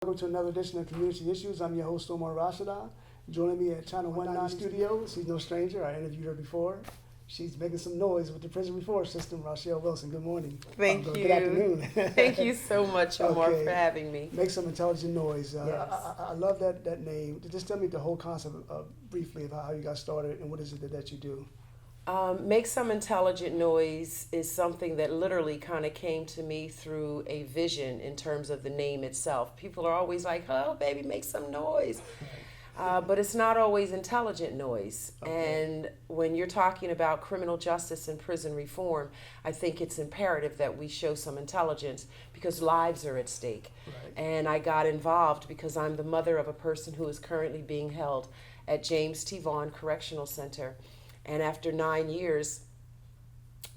Welcome to another edition of Community Issues. I'm your host, Omar Rashada. Joining me at Channel 19 Studio, she's no stranger. I interviewed her before. She's making some noise with the prison reform system. Rachelle Wilson, good morning. Thank you. Good afternoon. Thank you so much, Omar, Okay. for having me. Make some intelligent noise. Yes. I love that name. Just tell me the whole concept briefly of how you got started and what is it that you do. Make Some Intelligent Noise is something that literally kind of came to me through a vision in terms of the name itself. People are always like, oh, baby, make some noise. But it's not always intelligent noise. Okay. And when you're talking about criminal justice and prison reform, I think it's imperative that we show some intelligence because lives are at stake. Right. And I got involved because I'm the mother of a person who is currently being held at James T. Vaughn Correctional Center. And after 9 years,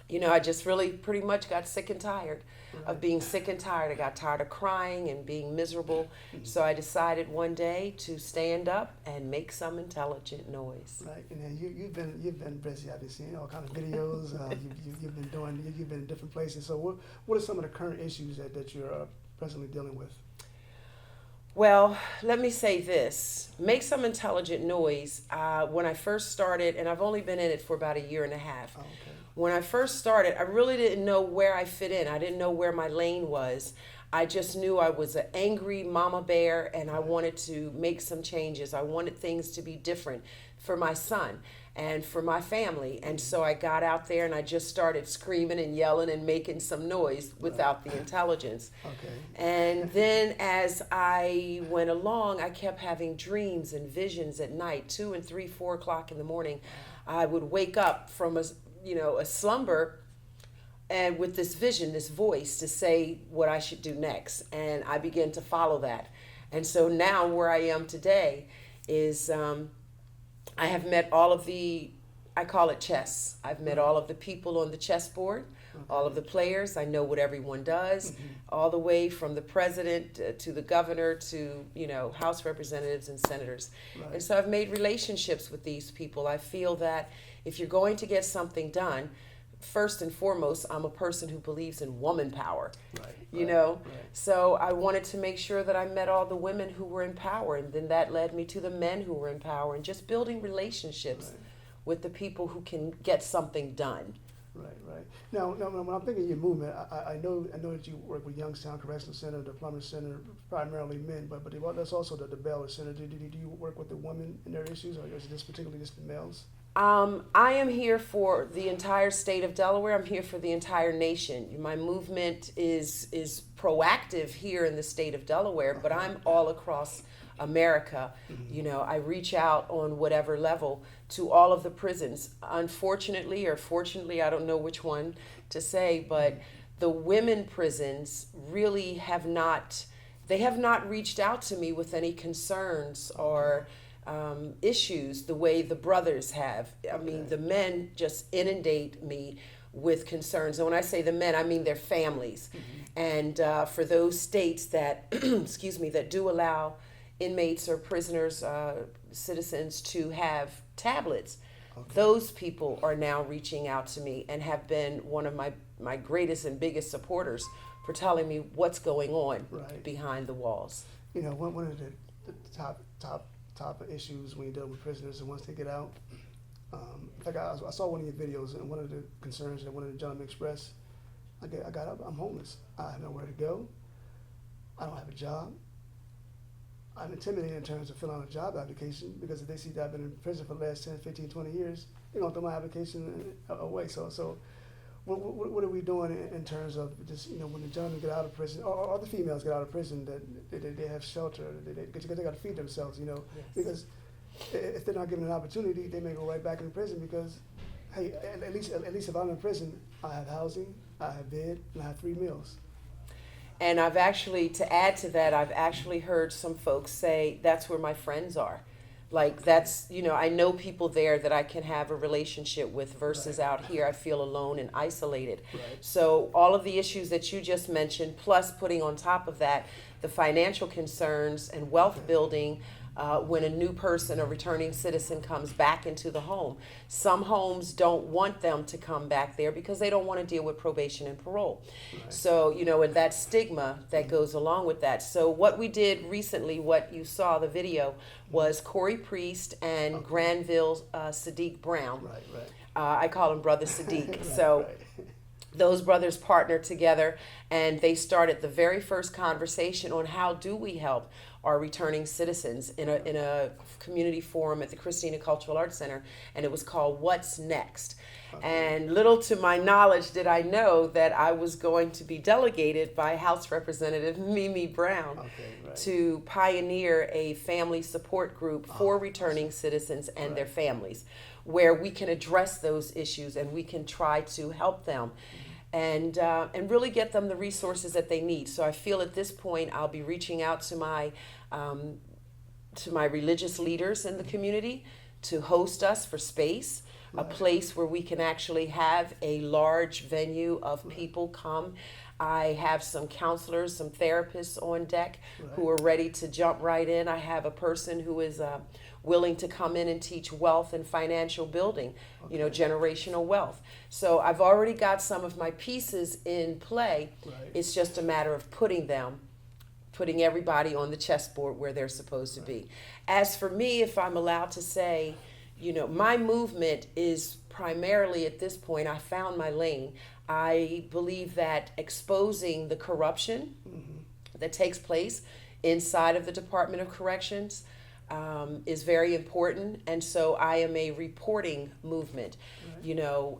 I just really pretty much got sick and tired of being sick and tired. I got tired of crying and being miserable. So I decided one day to stand up and make some intelligent noise. Right, and then you've been busy. I've been seeing all kind of videos. You've been doing. You've been in different places. So what are some of the current issues that you're presently dealing with? Well, let me say this. Make Some Intelligent Noise. When I first started, and I've only been in it for about a year and a half. Oh, okay. When I first started, I really didn't know where I fit in. I didn't know where my lane was. I just knew I was an angry mama bear and I wanted to make some changes. I wanted things to be different for my son and for my family. And so I got out there and I just started screaming and yelling and making some noise without the intelligence. Okay. And then as I went along, I kept having dreams and visions at night, 2 and 3, 4 o'clock in the morning. I would wake up from a slumber and with this vision, this voice to say what I should do next. And I began to follow that. And so now where I am today is I have met all of I call it chess. I've met all of the people on the chessboard, all of the players. I know what everyone does, all the way from the president to the governor to, House representatives and senators. Right. And so I've made relationships with these people. I feel that if you're going to get something done, first and foremost, I'm a person who believes in woman power, Right. So I wanted to make sure that I met all the women who were in power, and then that led me to the men who were in power, and just building relationships with the people who can get something done. Right. Now, when I'm thinking of your movement, I know that you work with Youngstown Correctional Center, the Plummer Center, primarily men, but there's also the Baylor Center. Do you work with the women and their issues, or is it just particularly just the males? I am here for the entire state of Delaware. I'm here for the entire nation. My movement is proactive here in the state of Delaware, but I'm all across America. I reach out on whatever level to all of the prisons. Unfortunately or fortunately, I don't know which one to say, but the women prisons really have not reached out to me with any concerns or issues the way the brothers have. I mean, the men just inundate me with concerns. And when I say the men, I mean their families. And for those states that, that do allow inmates or prisoners, citizens to have tablets, those people are now reaching out to me and have been one of my greatest and biggest supporters for telling me what's going on behind the walls. One of the top issues when you're dealing with prisoners and once they get out. In fact, I saw one of your videos, and one of the concerns that one of the gentlemen expressed, I got up, I'm homeless. I have nowhere to go. I don't have a job. I'm intimidated in terms of filling out a job application because if they see that I've been in prison for the last 10, 15, 20 years, they're going to throw my application away. So what are we doing in terms of just, when the gentlemen get out of prison, or the females get out of prison, that they have shelter, because they got to feed themselves, because if they're not given an opportunity, they may go right back in prison because, hey, at least if I'm in prison, I have housing, I have bed, and I have 3 meals. And I've actually, to add to that, I've actually heard some folks say that's where my friends are. Like that's, I know people there that I can have a relationship with versus out here I feel alone and isolated. So all of the issues that you just mentioned, plus putting on top of that the financial concerns and wealth building, when a new person, a returning citizen, comes back into the home. Some homes don't want them to come back there because they don't want to deal with probation and parole. Right. So, and that stigma that goes along with that. So what we did recently, what you saw the video, was Corey Priest and Granville Sadiq Brown. Right, right. I call him Brother Sadiq. Right, So right. those brothers partnered together, and they started the very first conversation on how do we help our returning citizens in a community forum at the Christina Cultural Arts Center, and it was called What's Next. Okay. And little to my knowledge did I know that I was going to be delegated by House Representative Mimi Brown to pioneer a family support group for returning citizens and their families, where we can address those issues and we can try to help them and really get them the resources that they need. So I feel at this point I'll be reaching out to my religious leaders in the community to host us for space, a place where we can actually have a large venue of people come. I have some counselors, some therapists on deck who are ready to jump right in. I have a person who is willing to come in and teach wealth and financial building, generational wealth. So I've already got some of my pieces in play. It's just a matter of putting everybody on the chessboard where they're supposed to be. As for me, if I'm allowed to say, my movement is primarily at this point, I found my lane. I believe that exposing the corruption that takes place inside of the Department of Corrections is very important, and so I am a reporting movement.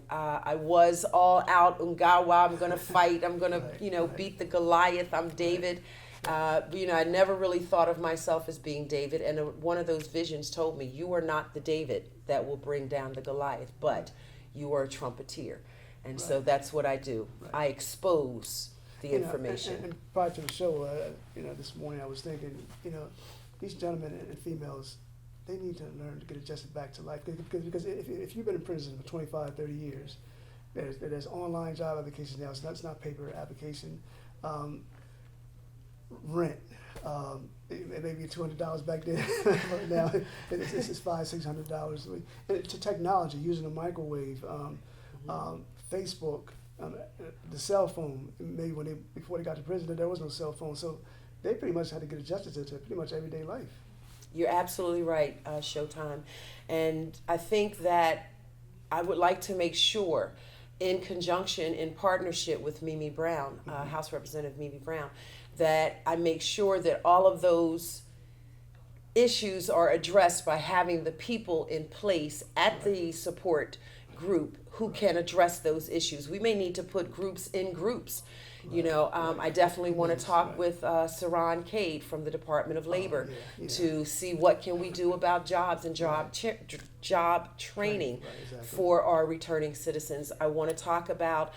I was all out, Ungawa, I'm going to fight, I'm going to, beat the Goliath, I'm David. I never really thought of myself as being David, and one of those visions told me, you are not the David that will bring down the Goliath, but you are a trumpeter. And so that's what I do. I expose the information. And prior to the show, this morning I was thinking, these gentlemen and females, they need to learn to get adjusted back to life. Because if you've been in prison for 25, 30 years, there's online job applications now. It's not paper application. Rent. It may be $200 back then. Right now, it's $500, $600. To technology, using a microwave, Facebook, the cell phone. Maybe before they got to prison, there was no cell phone, so they pretty much had to get adjusted to pretty much everyday life. You're absolutely right, Showtime, and I think that I would like to make sure, in conjunction, in partnership with Mimi Brown, House Representative Mimi Brown, that I make sure that all of those issues are addressed by having the people in place at the support group who can address those issues. We may need to put groups in groups. I definitely want to talk with Saran Cade from the Department of Labor to see what can we do about jobs and job training for our returning citizens. I want to talk about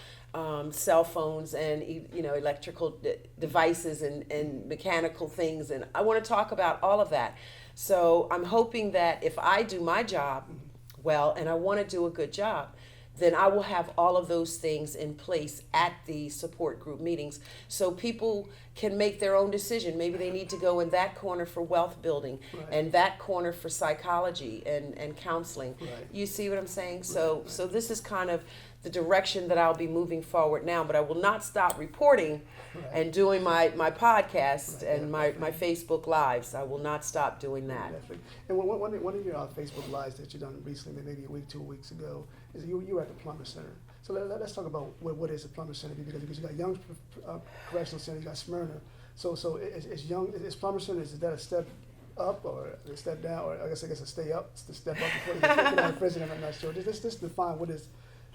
cell phones and electrical devices and mechanical things, and I want to talk about all of that. So I'm hoping that if I do my job well, and I want to do a good job, then I will have all of those things in place at the support group meetings so people can make their own decision. Maybe they need to go in that corner for wealth building and that corner for psychology and counseling. You see what I'm saying? So this is kind of the direction that I'll be moving forward now, but I will not stop reporting and doing my podcast and my Facebook Lives. I will not stop doing that. Definitely. And one of your Facebook Lives that you done recently, maybe a week, 2 weeks ago, is you were at the Plumber Center. So let's talk about what is the Plumber Center, because you got Young Correctional Center, you got Smyrna. So is Plumber Center, is that a step up or a step down, or I guess a stay up, it's the step up before you get out of prison? I'm not sure. Just define what is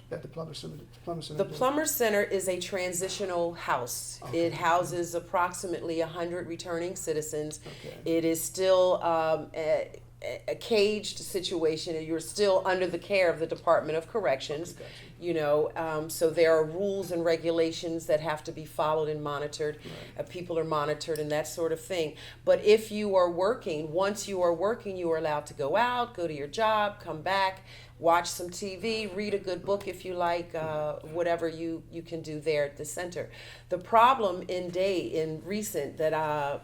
that the Plumber Center. The Plumber Center is a transitional house. It houses approximately 100 returning citizens. It is still a caged situation, and you're still under the care of the Department of Corrections. So there are rules and regulations that have to be followed and monitored. People are monitored and that sort of thing. But if you are working, once you are working, you are allowed to go out, go to your job, come back, watch some TV, read a good book if you like, whatever you can do there at the center. The problem in recent that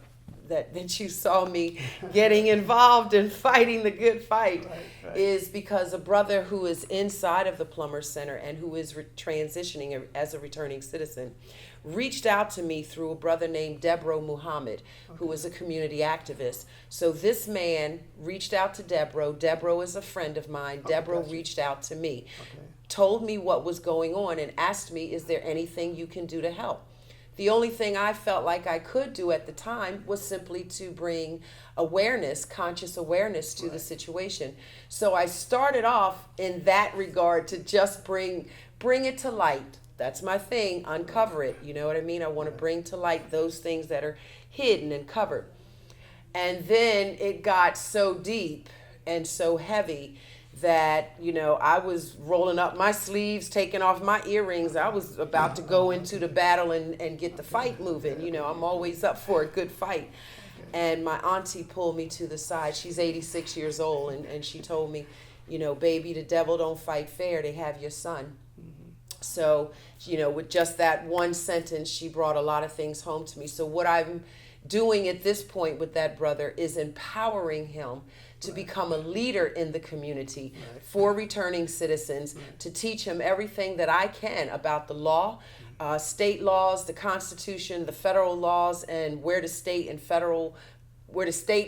that you saw me getting involved in fighting the good fight Right. is because a brother who is inside of the Plummer Center and who is transitioning as a returning citizen reached out to me through a brother named Debro Muhammad, who is a community activist. So this man reached out to Debro. Debro is a friend of mine. Debro Gotcha. reached out to me, Okay. told me what was going on, and asked me, is there anything you can do to help? The only thing I felt like I could do at the time was simply to bring awareness, conscious awareness to the situation. So I started off in that regard to just bring it to light. That's my thing, uncover it. You know what I mean? I want to bring to light those things that are hidden and covered. And then it got so deep and so heavy that, I was rolling up my sleeves, taking off my earrings. I was about to go into the battle and get the fight moving. I'm always up for a good fight. And my auntie pulled me to the side. She's 86 years old, and she told me, baby, the devil don't fight fair. They have your son. So, with just that one sentence, she brought a lot of things home to me. So what I'm doing at this point with that brother is empowering him to become a leader in the community for returning citizens, to teach him everything that I can about the law, state laws, the Constitution, the federal laws, and where the state and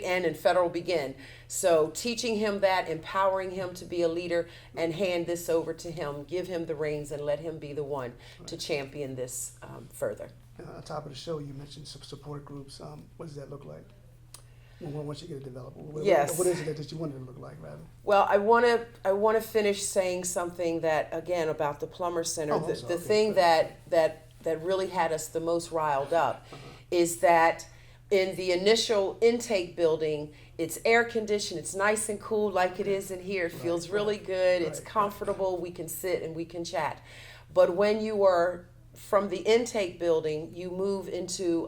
end and federal begin. So teaching him that, empowering him to be a leader, and hand this over to him, give him the reins, and let him be the one to champion this further. On top of the show, you mentioned some support groups. What does that look like? Once you get it developed, Yes. What is it that you want it to look like, rather? Well, I want to finish saying something that, again, about the Plummer Center. Oh, The okay. thing that really had us the most riled up is that in the initial intake building, it's air conditioned, it's nice and cool like it is in here. It feels really good, it's comfortable, we can sit and we can chat. But when you are from the intake building, you move into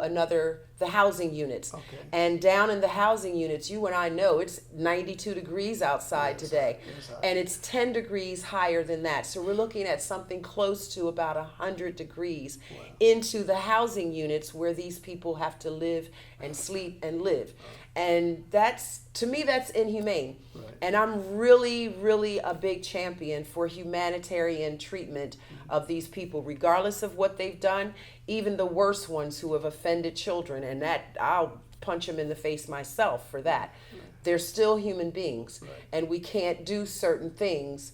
the housing units. Okay. And down in the housing units, you and I know it's 92 degrees outside today. And it's 10 degrees higher than that. So we're looking at something close to about 100 degrees into the housing units where these people have to live and sleep and live. And to me, that's inhumane. Right. And I'm really, really a big champion for humanitarian treatment of these people, regardless of what they've done, even the worst ones who have offended children. And that, I'll punch them in the face myself for that. They're still human beings. And we can't do certain things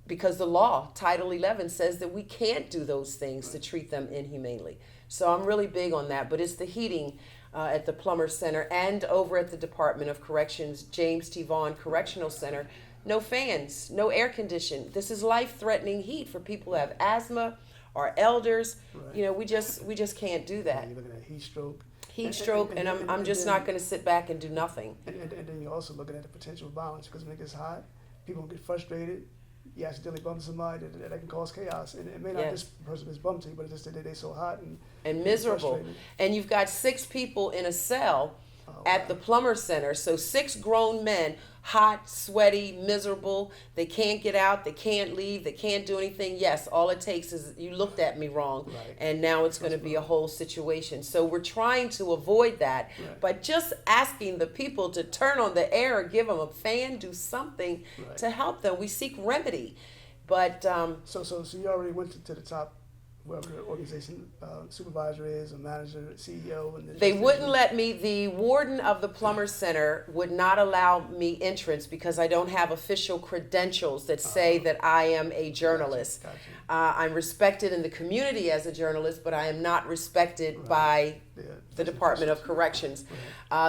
because the law, Title 11, says that we can't do those things to treat them inhumanely. So I'm really big on that. But it's the heating at the Plummer Center and over at the Department of Corrections, James T. Vaughn Correctional Center. No fans, no air condition. This is life-threatening heat for people who have asthma or elders. We just can't do that. You're looking at heat stroke. And I'm just not going to sit back and do nothing. And then you're also looking at the potential violence, because when it gets hot, people get frustrated. You accidentally bump somebody, that can cause chaos. And it may not this person is bumped to you, but it's just that they're so hot and miserable. frustrated. And you've got 6 people in a cell at the Plummer Center. So 6 grown men, hot, sweaty, miserable. They can't get out. They can't leave. They can't do anything. Yes, all it takes is you looked at me wrong, and now it's going to be a whole situation. So we're trying to avoid that by just asking the people to turn on the air or give them a fan, do something to help them. We seek remedy. But So you already went to the top, whoever the organization supervisor is, or manager, CEO, and they wouldn't let me. The warden of the Plummer Center would not allow me entrance because I don't have official credentials that say that I am a journalist. Gotcha. I'm respected in the community as a journalist, but I am not respected by the Department of Corrections.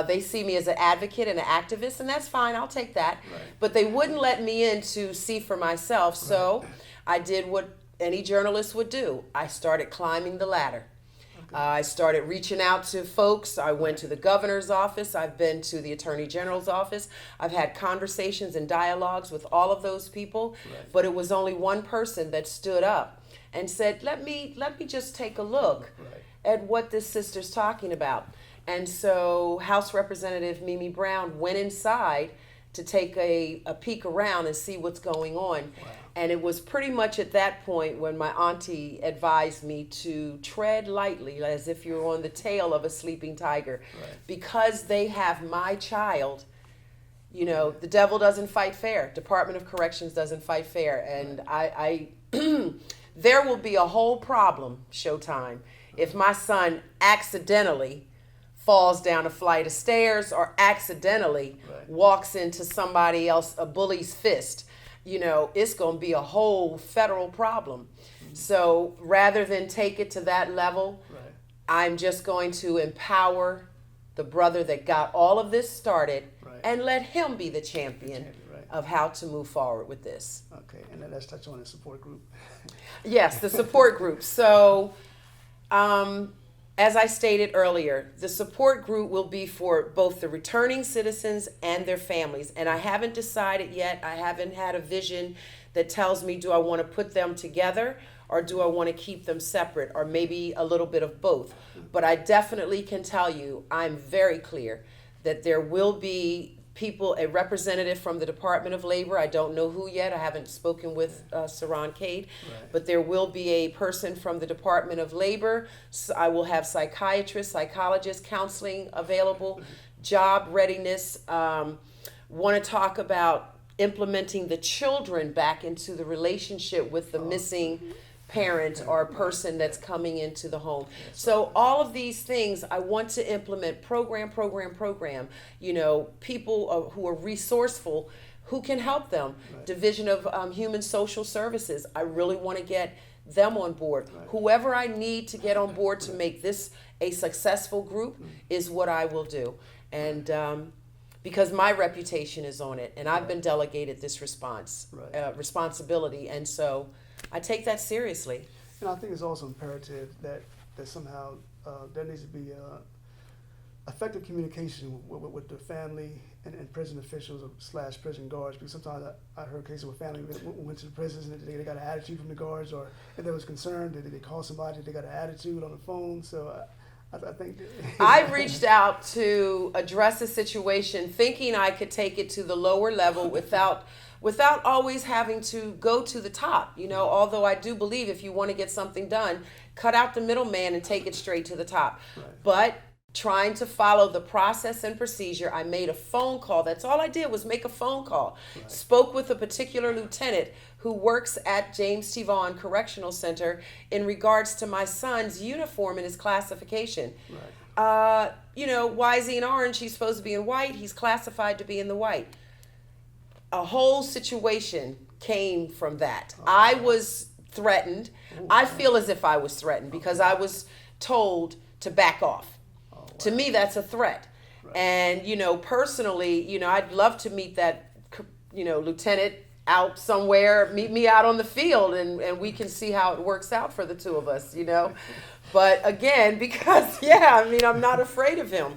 They see me as an advocate and an activist, and that's fine. I'll take that. But they wouldn't let me in to see for myself, so I did what any journalist would do. I started climbing the ladder. I started reaching out to folks. I went to the governor's office. I've been to the attorney general's office. I've had conversations and dialogues with all of those people, but it was only one person that stood up and said, let me just take a look at what this sister's talking about. And so House Representative Mimi Brown went inside to take a peek around and see what's going on. And it was pretty much at that point when my auntie advised me to tread lightly, as if you're on the tail of a sleeping tiger. Right. Because they have my child, you know, the devil doesn't fight fair. Department of Corrections doesn't fight fair. And I there will be a whole problem, Showtime, if my son accidentally falls down a flight of stairs or accidentally walks into somebody else, a bully's fist. You know, it's going to be a whole federal problem. So rather than take it to that level, I'm just going to empower the brother that got all of this started and let him be the champion of how to move forward with this. Okay, and then let's touch on the support group. Yes, the support group. So, as I stated earlier, the support group will be for both the returning citizens and their families. And I haven't decided yet. I haven't had a vision that tells me, do I want to put them together or do I want to keep them separate, or maybe a little bit of both? But I definitely can tell you, I'm very clear that there will be people, a representative from the Department of Labor. I don't know who yet. I haven't spoken with Saran Cade, but there will be a person from the Department of Labor. So I will have psychiatrists, psychologists, counseling available, job readiness. Want to talk about implementing the children back into the relationship with the missing parent or person that's coming into the home. So all of these things, I want to implement program, you know, people who are resourceful, who can help them. Division of Human Social Services, I really want to get them on board. Whoever I need to get on board to make this a successful group is what I will do. And because my reputation is on it, and I've been delegated this responsibility, and so I take that seriously. And I think it's also imperative that somehow there needs to be effective communication with the family and prison officials / prison guards, because sometimes I heard cases where family went to the prisons and they got an attitude from the guards, or if there was concern, they call somebody, they got an attitude on the phone. So I think I reached out to address a situation thinking I could take it to the lower level without always having to go to the top, you know, although I do believe if you want to get something done, cut out the middleman and take it straight to the top. But trying to follow the process and procedure, I made a phone call. That's all I did was make a phone call. Spoke with a particular lieutenant who works at James T. Vaughn Correctional Center in regards to my son's uniform and his classification. You know, why is he in orange? He's supposed to be in white. He's classified to be in the white. A whole situation came from that. I was threatened. I feel as if I was threatened because I was told to back off. To me, that's a threat. And, you know, personally, you know, I'd love to meet that, you know, lieutenant out somewhere, meet me out on the field, and we can see how it works out for the two of us, you know. But again, because, I'm not afraid of him.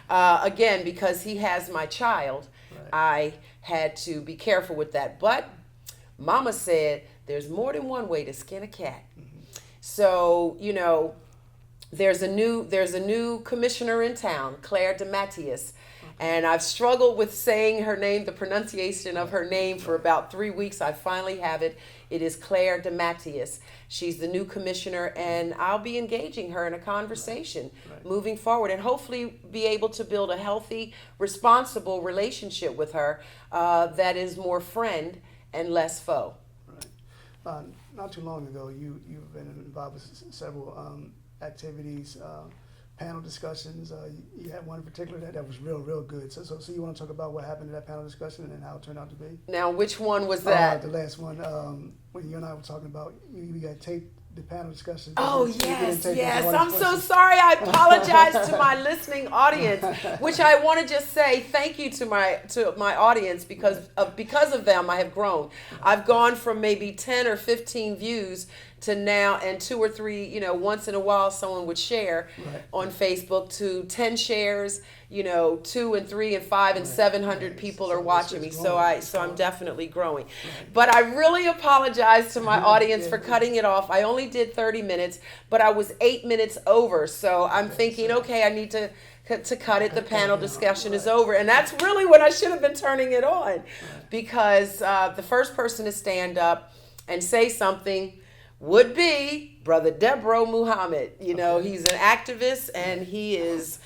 Again, because he has my child, I had to be careful with that. But Mama said there's more than one way to skin a cat. So, you know, there's a new commissioner in town, Claire DeMatteis, and I've struggled with saying her name, the pronunciation of her name, for about 3 weeks. I finally have it. It is Claire DeMatteis. She's the new commissioner, and I'll be engaging her in a conversation moving forward, and hopefully be able to build a healthy, responsible relationship with her that is more friend and less foe. Not too long ago, you've been involved with several activities, panel discussions. You had one in particular that was real good. So you want to talk about what happened in that panel discussion and how it turned out to be? Now, which one was that? The last one, when you and I were talking about, you got taped the panel discussion. Oh, yes. I'm so sorry. I apologize to my listening audience, which I want to just say thank you to my audience because of them I have grown. I've gone from maybe 10 or 15 views to now, and 2 or 3, you know, once in a while someone would share on Facebook, to 10 shares, you know, 2 and 3 and 5 and 700 people are watching me. So I'm definitely growing. But I really apologize to my audience for cutting it off. I only did 30 minutes, but I was 8 minutes over. So I'm thinking, okay, I need to to cut it. The panel discussion is right. over. And that's really when I should have been turning it on, because the first person to stand up and say something would be Brother Deborah Muhammad. You know, he's an activist, and he is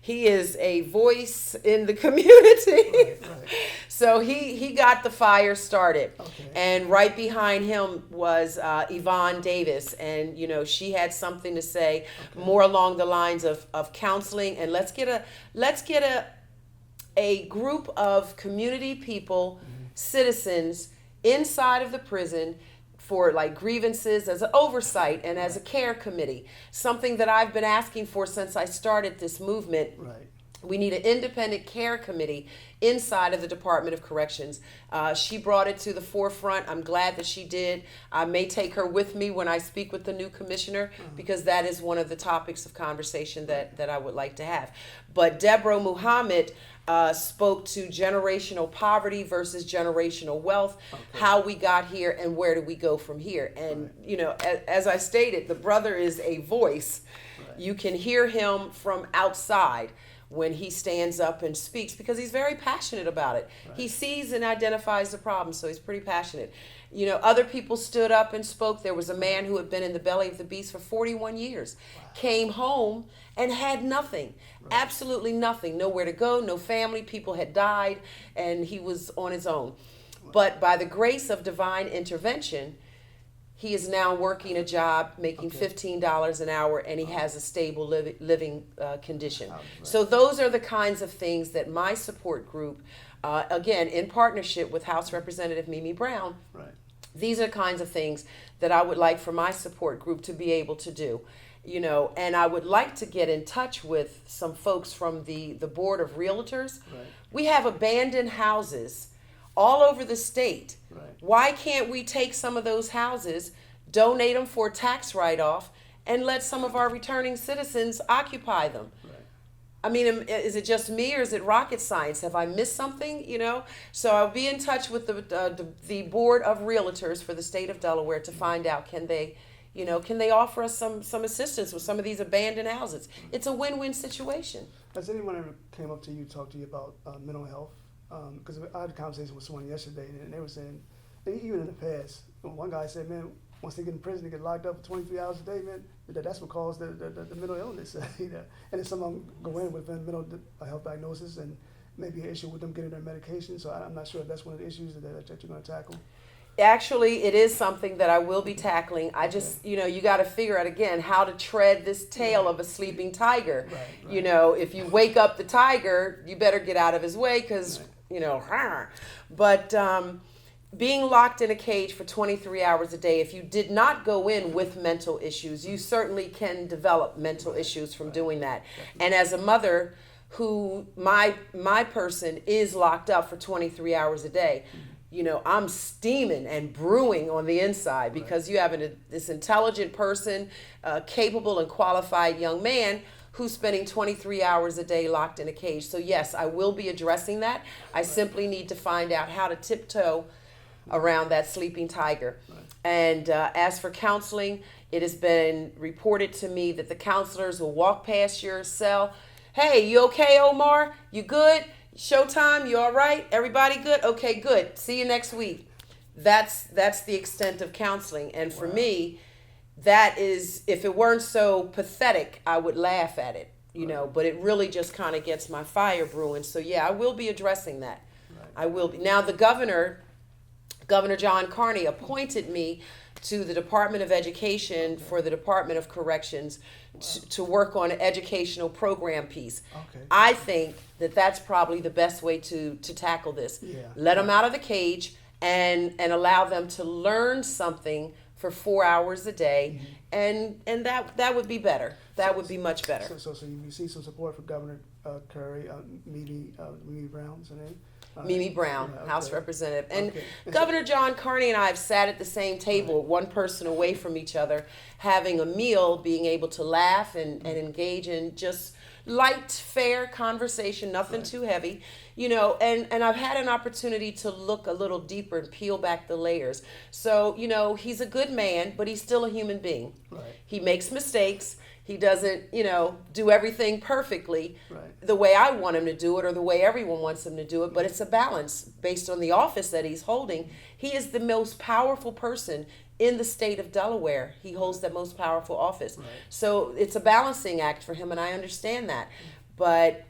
a voice in the community. Right. So he got the fire started. Okay. And right behind him was Yvonne Davis. And, you know, she had something to say more along the lines of counseling. And let's get a group of community people, citizens inside of the prison for like grievances as an oversight and as a care committee, something that I've been asking for since I started this movement. Right. We need an independent care committee inside of the Department of Corrections. She brought it to the forefront. I'm glad that she did. I may take her with me when I speak with the new commissioner, because that is one of the topics of conversation that I would like to have. But Deborah Muhammad spoke to generational poverty versus generational wealth, how we got here and where do we go from here. And, you know, as I stated, the brother is a voice. You can hear him from outside when he stands up and speaks, because he's very passionate about it. He sees and identifies the problem, so he's pretty passionate. You know, other people stood up and spoke. There was a man who had been in the belly of the beast for 41 years, came home and had nothing, absolutely nothing, nowhere to go, no family, people had died, and he was on his own. But by the grace of divine intervention, he is now working a job, making $15 an hour, and he has a stable living condition. So those are the kinds of things that my support group, again, in partnership with House Representative Mimi Brown, these are the kinds of things that I would like for my support group to be able to do. You know, and I would like to get in touch with some folks from the Board of Realtors. We have abandoned houses all over the state. Why can't we take some of those houses, donate them for tax write-off, and let some of our returning citizens occupy them? I mean, is it just me, or is it rocket science? Have I missed something? You know, so I'll be in touch with the Board of Realtors for the state of Delaware to find out, can they offer us some assistance with some of these abandoned houses? It's a win-win situation. Has anyone ever came up to you, talked to you about mental health? Because I had a conversation with someone yesterday, and they were saying, even in the past, one guy said, man, once they get in prison, they get locked up for 23 hours a day, man, that's what caused the mental illness. You know? And then some of them go in with a mental health diagnosis and maybe an issue with them getting their medication. So I'm not sure if that's one of the issues that you're going to tackle. Actually, it is something that I will be tackling. I just, you know, you got to figure out, again, how to tread this tail of a sleeping tiger. You know, if you wake up the tiger, you better get out of his way, because, you know, but being locked in a cage for 23 hours a day, if you did not go in with mental issues, you certainly can develop mental issues from doing that. And as a mother who, my person is locked up for 23 hours a day, you know, I'm steaming and brewing on the inside, because you have this intelligent person, capable and qualified young man who's spending 23 hours a day locked in a cage. So yes, I will be addressing that. I simply need to find out how to tiptoe around that sleeping tiger. And as for counseling, it has been reported to me that the counselors will walk past your cell. Hey, you okay, Omar? You good? Showtime, you all right? Everybody good? Okay, good. See you next week. That's the extent of counseling. And for me, that is, if it weren't so pathetic, I would laugh at it, you know, but it really just kind of gets my fire brewing. So yeah, I will be addressing that. I will be. Now the Governor John Carney, appointed me to the Department of Education for the Department of Corrections to work on an educational program piece. I think that that's probably the best way to tackle this. Let them out of the cage and allow them to learn something for 4 hours a day, and that would be better. That would be much better. So you see some support from Governor Curry, Mimi Brown's her name? Mimi Brown, House Representative. And Governor John Carney and I have sat at the same table, one person away from each other, having a meal, being able to laugh and engage in just light, fair conversation, nothing too heavy, you know, and I've had an opportunity to look a little deeper and peel back the layers. So, you know, he's a good man, but he's still a human being. He makes mistakes. He doesn't, do everything perfectly Right. the way I want him to do it or the way everyone wants him to do it, but it's a balance based on the office that he's holding. He is the most powerful person in the state of Delaware. He holds the most powerful office. Right. So it's a balancing act for him, and I understand that. But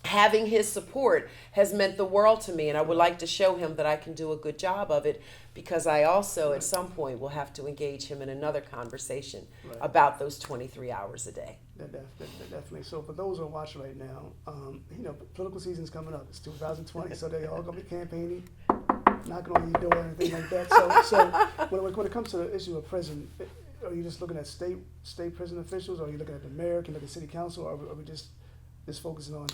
having his support has meant the world to me, and I would like to show him that I can do a good job of it, because I also at some point will have to engage him in another conversation Right. about those 23 hours a day. Definitely. So for those who are watching right now, political season's coming up. It's 2020, so they're all gonna be campaigning, knocking on your door and anything like that. So when it comes to the issue of prison, are you just looking at state prison officials, or are you looking at the mayor, can you look at city council, or are we just focusing on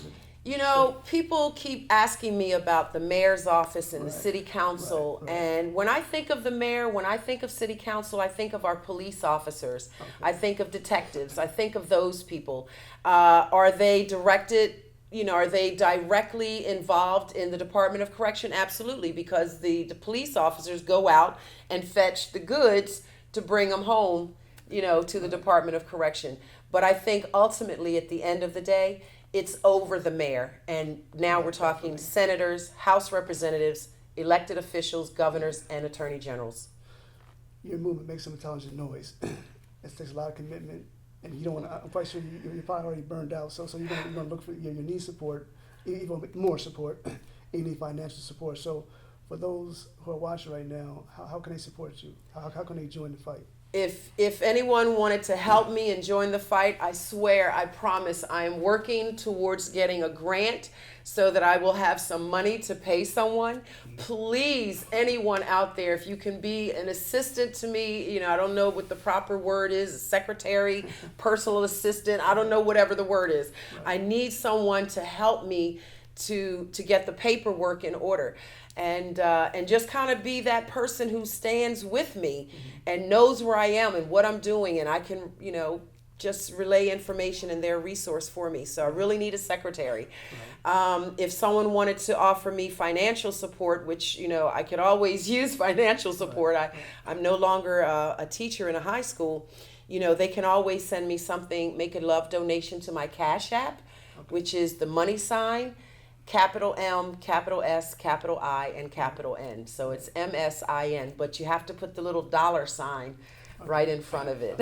People keep asking me about the mayor's office and the Right. city council. Right. And when I think of the mayor, when I think of city council, I think of our police officers. Okay. I think of detectives. I think of those people. Are they directed? Are they directly involved in the Department of Correction? Absolutely, because the police officers go out and fetch the goods to bring them home, to the Department of Correction. But I think ultimately, at the end of the day, it's over the mayor. And now we're talking senators, House representatives, elected officials, governors, and attorney generals. Your movement makes some intelligent noise. It takes a lot of commitment, and you don't want to. I'm quite sure you're probably already burned out. So you're going to look for you need support, even more support. You need financial support. So for those who are watching right now, how can they support you? How can they join the fight? If anyone wanted to help me and join the fight, I swear, I promise, I am working towards getting a grant so that I will have some money to pay someone. Please, anyone out there, if you can be an assistant to me, I don't know what the proper word is, a secretary, personal assistant, I don't know whatever the word is. I need someone to help me to get the paperwork in order. And just kind of be that person who stands with me and knows where I am and what I'm doing, and I can, just relay information and their resource for me. So I really need a secretary. If someone wanted to offer me financial support, which, I could always use financial support. I'm no longer a teacher in a high school. They can always send me something, make a love donation to my Cash App, which is the money sign, capital M, capital S, capital I, and capital N. So it's MSIN, but you have to put the little dollar sign right in front of it.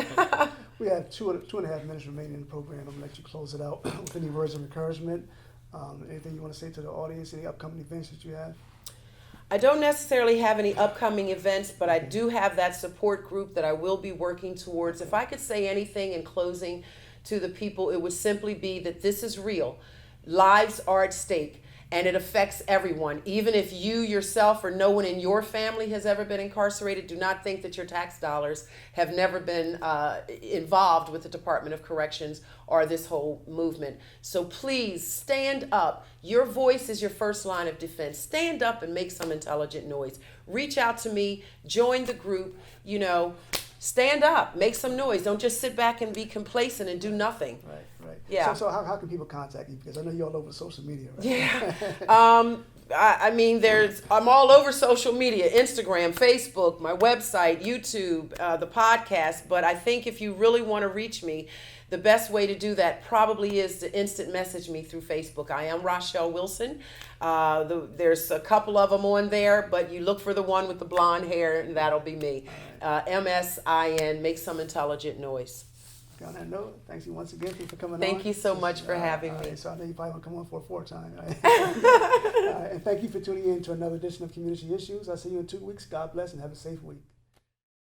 We have two and a half minutes remaining in the program. I'm going to let you close it out with any words of encouragement. Anything you want to say to the audience, any upcoming events that you have? I don't necessarily have any upcoming events, but I do have that support group that I will be working towards. If I could say anything in closing to the people, it would simply be that this is real. Lives are at stake, and it affects everyone. Even if you yourself or no one in your family has ever been incarcerated, do not think that your tax dollars have never been involved with the Department of Corrections or this whole movement. So please stand up. Your voice is your first line of defense. Stand up and make some intelligent noise. Reach out to me, join the group, stand up, make some noise. Don't just sit back and be complacent and do nothing. Right. Yeah. So how can people contact you? Because I know you're all over social media, right? Yeah. I'm all over social media, Instagram, Facebook, my website, YouTube, the podcast. But I think if you really want to reach me, the best way to do that probably is to instant message me through Facebook. I am Rachelle Wilson. There's a couple of them on there, but you look for the one with the blonde hair, and that'll be me. MSIN, make some intelligent noise. On that note, thanks you once again for coming on. Thank you so much for having me. So I know you probably want to come on for a fourth time. Right? And thank you for tuning in to another edition of Community Issues. I'll see you in 2 weeks. God bless and have a safe week.